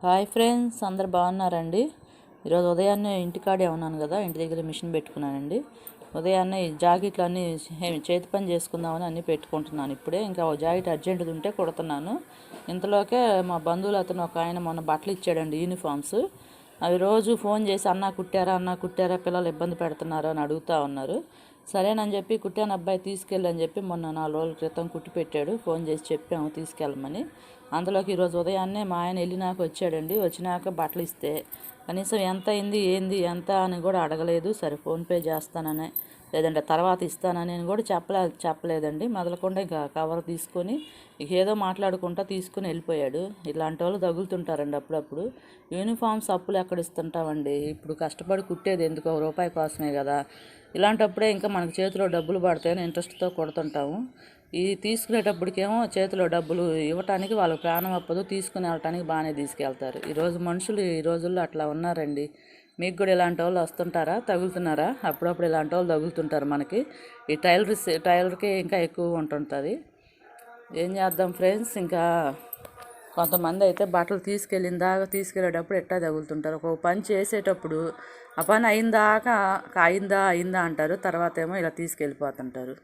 Hi friends, అందరు బాగున్నారండి. ఈరోజు ఉదయాన్నే ఇంటికాడే ఉన్నాను కదా, ఇంటి దగ్గర మిషన్ పెట్టుకున్నానండి. ఉదయాన్నే ఈ జాకెట్లు అన్నీ చేతి పని చేసుకుందామని అన్నీ పెట్టుకుంటున్నాను. ఇప్పుడే ఇంకా ఒక జాకెట్ అర్జెంటుది ఉంటే కుడుతున్నాను. ఇంతలోకే మా బంధువులు అతను ఒక ఆయన మొన్న బట్టలు ఇచ్చాడండి, యూనిఫామ్స్. అవి రోజు ఫోన్ చేసి అన్నా కుట్టారా, పిల్లలు ఇబ్బంది పెడుతున్నారు అని అడుగుతూ ఉన్నారు. సరేనని చెప్పి కుట్టాను అబ్బాయి తీసుకెళ్ళని చెప్పి మొన్న 4 రోజుల క్రితం కుట్టి పెట్టాడు. ఫోన్ చేసి చెప్పాము తీసుకెళ్ళమని. అందులోకి ఈరోజు ఉదయాన్నే మా ఆయన వెళ్ళినాక వచ్చాడండి. వచ్చినాక బట్టలు ఇస్తే కనీసం ఎంత అయింది ఎంత అని కూడా అడగలేదు. సరే ఫోన్పే చేస్తానని లేదంటే తర్వాత ఇస్తానని కూడా చెప్పలేదండి. మొదలకుండా ఇంకా కవర్ తీసుకొని ఏదో మాట్లాడుకుంటా తీసుకుని వెళ్ళిపోయాడు. ఇలాంటి వాళ్ళు తగులుతుంటారండి అప్పుడప్పుడు. యూనిఫామ్స్ అప్పులు ఎక్కడ ఇస్తుంటామండి. ఇప్పుడు కష్టపడి కుట్టేది ఎందుకు, రూపాయి కోసమే కదా. ఇలాంటప్పుడే ఇంకా మనకు చేతిలో డబ్బులు పడతాయని ఇంట్రెస్ట్తో కొడుతుంటాము. ఇది తీసుకునేటప్పటికేమో చేతిలో డబ్బులు ఇవ్వటానికి వాళ్ళకి ప్రాణం అప్పదు, తీసుకుని వెళ్ళటానికి బాగానే తీసుకెళ్తారు. ఈరోజు మనుషులు ఈ రోజుల్లో అట్లా ఉన్నారండి. మీకు కూడా ఇలాంటి వాళ్ళు వస్తుంటారా, తగులుతున్నారా? అప్పుడప్పుడు ఇలాంటి వాళ్ళు తగులుతుంటారు మనకి. ఈ టైలర్కి ఇంకా ఎక్కువ ఉంటుంటుంది. ఏం చేద్దాం ఫ్రెండ్స్, ఇంకా కొంతమంది అయితే బట్టలు తీసుకెళ్ళేటప్పుడు ఎట్టా తగులుతుంటారు. ఒక పని చేసేటప్పుడు ఆ పని అయిందా అంటారు, తర్వాత ఏమో ఇలా తీసుకెళ్ళిపోతుంటారు.